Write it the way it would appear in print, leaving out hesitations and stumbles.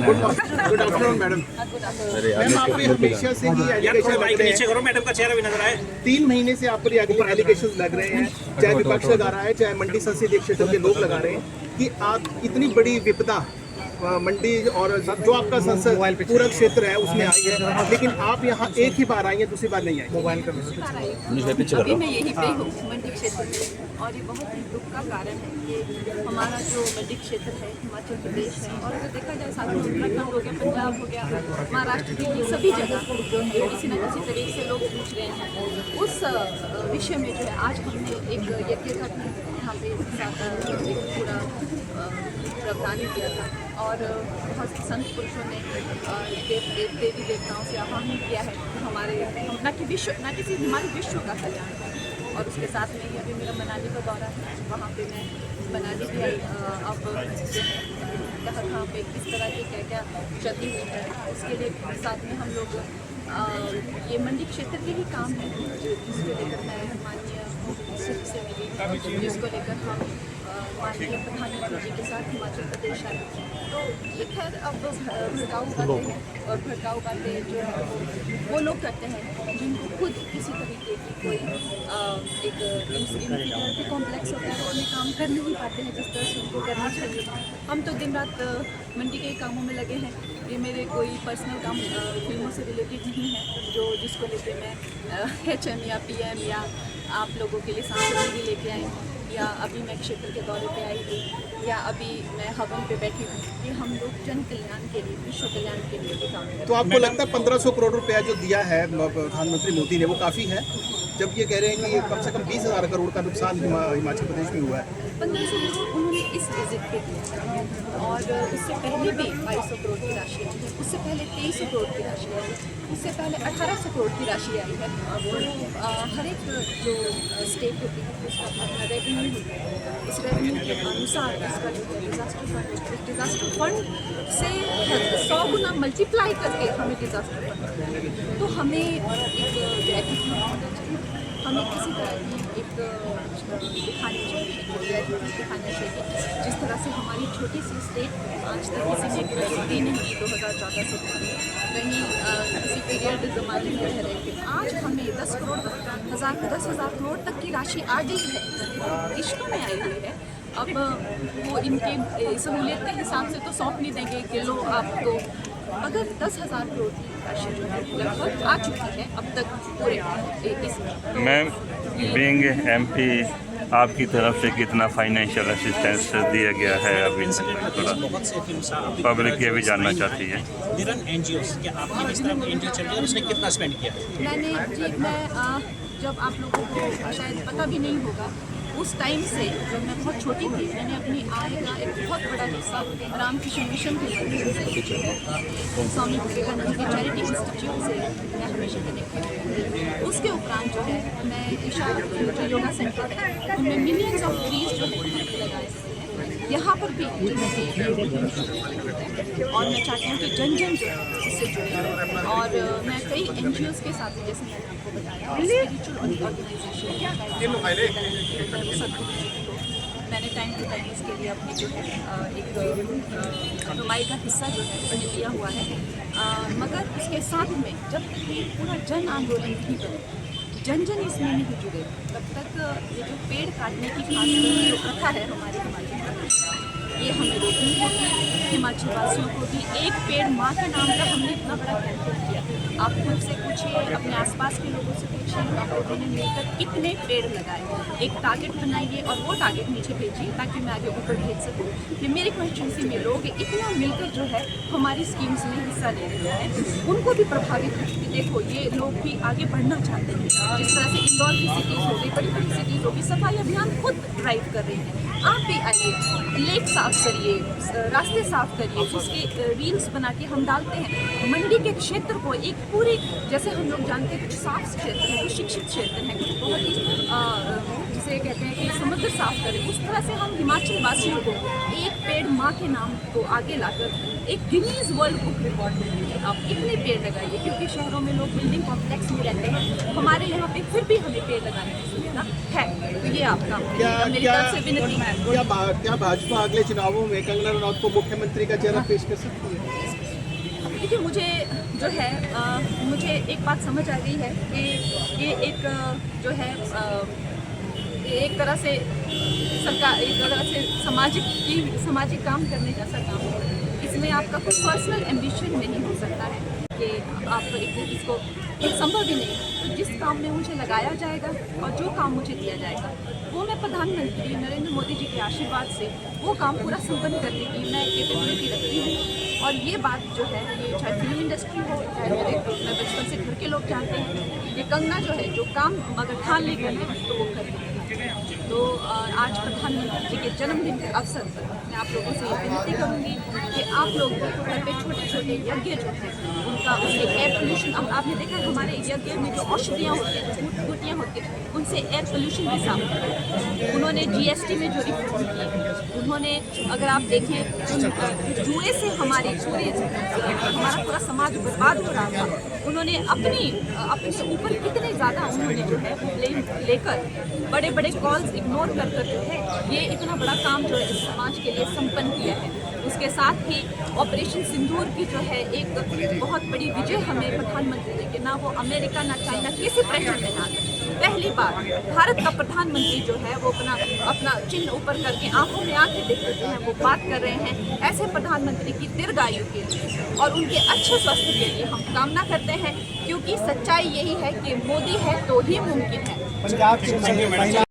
Good afternoon madam. Ma'am आप हमेशा से ही एलिगेशन लग रहे हैं, मैडम का चेहरा भी नजर आए। 3 महीने से आप पर एलिगेशन लग रहे हैं, चाहे विपक्ष लगा रहा है चाहे मंडी संसदीय क्षेत्र के लोग लगा रहे हैं कि आप इतनी बड़ी विपदा मंडी और जो आपका संसद पूरा क्षेत्र है उसमें आई है, लेकिन आप यहाँ एक ही बार आई हैं, दूसरी बार नहीं आई। मोबाइल का अभी मैं यहीं पे हूँ मंडी क्षेत्र में, और ये बहुत ही दुख का कारण है कि हमारा जो मंडी क्षेत्र है हिमाचल प्रदेश है, और अगर देखा जाए साथ में उत्तराखंड हो गया, पंजाब हो गया, महाराष्ट्र की सभी जगह जो है किसी न किसी तरीके से लोग पूछ रहे हैं। उस विषय में जो है आज हमने एक यज्ञ का यहाँ पे एक पूरा प्रावधान किया था, और बहुत संत पुरुषों ने देवी देवताओं से आह्वान किया है कि हमारे न कि हमारे विश्व का कल्याण है। और उसके साथ में ही अभी मेरा मनाली का दौरा है, वहाँ पे मैं मनाली भी आई। अब जो है कहाँ पे किस तरह की क्या क्या क्षति हुई है, उसके लिए साथ में हम लोग ये मंडी क्षेत्र के ही काम है जिसको लेकर मैं माननीय मुख्यमंत्री से मिली, जिसको लेकर हम माननीय प्रधानमंत्री जी के साथ हिमाचल प्रदेश आए। तो ये खैर अब भड़काऊ बातें हैं, और भड़काऊ बातें जो है वो लोग करते हैं जिनको खुद किसी तरीके की कोई एक इंफीरियरिटी कॉम्प्लेक्स होता है, अपने काम कर नहीं पाते हैं जिस तरह से उनको करना चाहिए। हम तो दिन रात मंडी के कामों में लगे हैं। ये मेरे कोई पर्सनल काम फिल्मों से रिलेटेड नहीं है जो जिसको लेके मैं HM या PM या आप लोगों के लिए सांसद भी लेके आई हूँ, या अभी मैं क्षेत्र के दौरे पे आई थी, या अभी मैं हवन पे बैठी हूँ कि हम लोग जन कल्याण के लिए, विश्व कल्याण के लिए भी काम करें। तो आपको लगता है 1500 करोड़ रुपया जो दिया है प्रधानमंत्री मोदी ने वो काफ़ी है, जब ये कह रहे हैं कि कम से कम 20,000 करोड़ का नुकसान हिमाचल प्रदेश में हुआ है? 1500 करोड़ उन्होंने इस विजिट पे दिया है, और उससे पहले भी 2200 करोड़ की राशि आई है, उससे पहले 2300 करोड़ की राशि आई है, उससे पहले 1800 करोड़ की राशि आई है। अब हर एक जो स्टेट होती है उसका अपना रेवेन्यू होता है, इस रेवेन्यू के अनुसार इसका जो डिज़ास्टर फंड से 100 गुना मल्टीप्लाई करके हमें डिज़ास्टर फंड, तो हमें एक ग्रेटिट्यूड होना चाहिए, हमें किसी तरह की एक दिखानी चाहिए जिस तरह से हमारी छोटी सी स्टेट आज तक किसी ने दी नहीं थी 2014 से कहीं किसी पीरियड ज़माने में रह रहे थे। आज हमें 10,000 करोड़ तक की राशि आ गई है, किश्तों में आई हुई है। अब वो इनके सहूलियत के हिसाब से तो सौंप नहीं देंगे कि लो आपको, अगर 10,000 करोड़ की राशि जो है लगभग आ चुकी है अब तक पूरे मैम बीइंग MP आपकी तरफ से कितना फाइनेंशियल असिस्टेंस दिया गया है अभी तक, थोड़ा पब्लिक ये भी जानना चाहती है। NGOs क्या आपकी जिस तरह NGO चल रही है उसने कितना स्पेंड किया? मैं जब आप लोगों को शायद पता भी नहीं होगा, उस टाइम से जब मैं बहुत छोटी थी मैंने अपनी आय का एक बहुत बड़ा हिस्सा रामकृष्ण मिशन के माध्यम से स्वामी विवेकानंद के चैरिटी इंस्टीट्यूट से मैं हमेशा कनेक्टेड हूँ। उसके उपरांत जो है मैं ईशा जो योगा सेंटर है उनमें मिलियंस ऑफ ट्रीज जो है लगाए हैं, यहाँ पर भी जो है और मैं चाहती हूँ कि जन जन जो है इससे जुड़े, और मैं कई NGOs के साथ जैसे मैंने आपको बताया स्पिरिचुअल ऑर्गेनाइजेशन मैंने टाइम टू टाइम इसके लिए अपनी जो है एक कमाई का हिस्सा जो है उसमें दिया हुआ है, मगर उसके साथ में जब तक ये पूरा जन आंदोलन नहीं बने, जन जन इसमें नहीं जुड़े, तब तक ये जो पेड़ काटने की खास जो प्रथा है हमारे हिमाचल प्रदेश ये हमें रोकनी होगी। हिमाचल वासियों को भी एक पेड़ माँ के नाम का हमने इतना बड़ा कैंपेन किया, आप खुद से पूछिए, अपने आसपास के लोगों से पूछिए, आप लोगों ने मिलकर कितने पेड़ लगाए, एक टारगेट बनाइए और वो टारगेट नीचे भेजिए ताकि मैं आगे ऊपर भेज सकूँ कि मेरी कॉन्स्टिट्यूंसी में लोग इतना मिलकर जो है हमारी स्कीम्स में हिस्सा ले रहे हैं, उनको भी प्रभावित कि देखो ये लोग भी आगे बढ़ना चाहते हैं। जिस तरह से इंदौर की सिटीज़ हो गई, बड़ी बड़ी सिटीज़ हो गई, सफाई अभियान खुद ड्राइव कर रहे हैं, आप भी आइए, लेक साफ करिए, रास्ते साफ करिए, उसके रील्स बना के हम डालते हैं। मंडी के क्षेत्र को एक पूरी, जैसे हम लोग जानते हैं कुछ साफ क्षेत्र है, कुछ शिक्षित क्षेत्र है, कुछ बहुत ही जिसे कहते हैं कि समुद्र साफ करें, उस तरह से हम हिमाचल वासियों को एक पेड़ माँ के नाम को आगे लाकर एक गिनीज वर्ल्ड बुक रिकॉर्ड बनाइए। आप इतने पेड़ लगाइए, क्योंकि शहरों में लोग बिल्डिंग कॉम्प्लेक्स में रहते हैं, हमारे यहाँ पे फिर भी हमें पेड़ लगाने की सुविधा है, तो ये आप काम करिए, मेरी तरफ से विनती है। क्या भाजपा अगले चुनावों में कंगना रनौत को मुख्यमंत्री का चेहरा पेश कर सकती है? देखिए मुझे जो है मुझे एक बात समझ आ गई है कि ये एक जो है एक तरह से सरकार, एक तरह से सामाजिक काम करने जैसा काम है। इसमें आपका कोई पर्सनल एम्बिशन नहीं हो सकता है कि आप इसको एक संभव ही नहीं। तो जिस काम में मुझे लगाया जाएगा और जो काम मुझे दिया जाएगा वो मैं प्रधानमंत्री नरेंद्र मोदी जी के आशीर्वाद से वो काम पूरा संपन्न करने की मैं कैपेबिलिटी रखती हूँ। और ये बात जो है, ये चाहे फिल्म इंडस्ट्री हो, चाहे मैं बचपन से घर के लोग जानते हैं, ये कंगना जो है जो काम अगर ठान ले करने तो वो करती है। तो आज प्रधानमंत्री जी के जन्मदिन के अवसर पर मैं आप लोगों से ये विनती करूँगी कि आप लोग घर पे छोटे छोटे यज्ञ जो है उनका, उससे एयर पोल्यूशन, आपने देखा है हमारे यज्ञ में जो औषधियाँ होती हैं, बूटियाँ होती हैं, उनसे एयर पोल्यूशन भी साफ होता है। उन्होंने GST में जो रिफॉर्म की, उन्होंने अगर आप देखें जुए से हमारा पूरा समाज बर्बाद हो रहा था, उन्होंने अपने ऊपर कितने ज़्यादा उन्होंने जो है वो ब्लेम लेकर बड़े बड़े कॉल्स इग्नोर कर जो है ये इतना बड़ा काम जो है इस समाज के लिए संपन्न किया है। उसके साथ ही ऑपरेशन सिंदूर की जो है एक बहुत बड़ी विजय हमें प्रधानमंत्री जी के, ना वो अमेरिका ना चाइना किसी प्रेशर में ना आए। पहली बार भारत का प्रधानमंत्री जो है वो अपना चिन्ह ऊपर करके आंखों में आंखें देख रहे हैं, वो बात कर रहे हैं। ऐसे प्रधानमंत्री की दीर्घायु के लिए और उनके अच्छे स्वास्थ्य के लिए हम कामना करते हैं, क्योंकि सच्चाई यही है कि मोदी है तो ही मुमकिन है।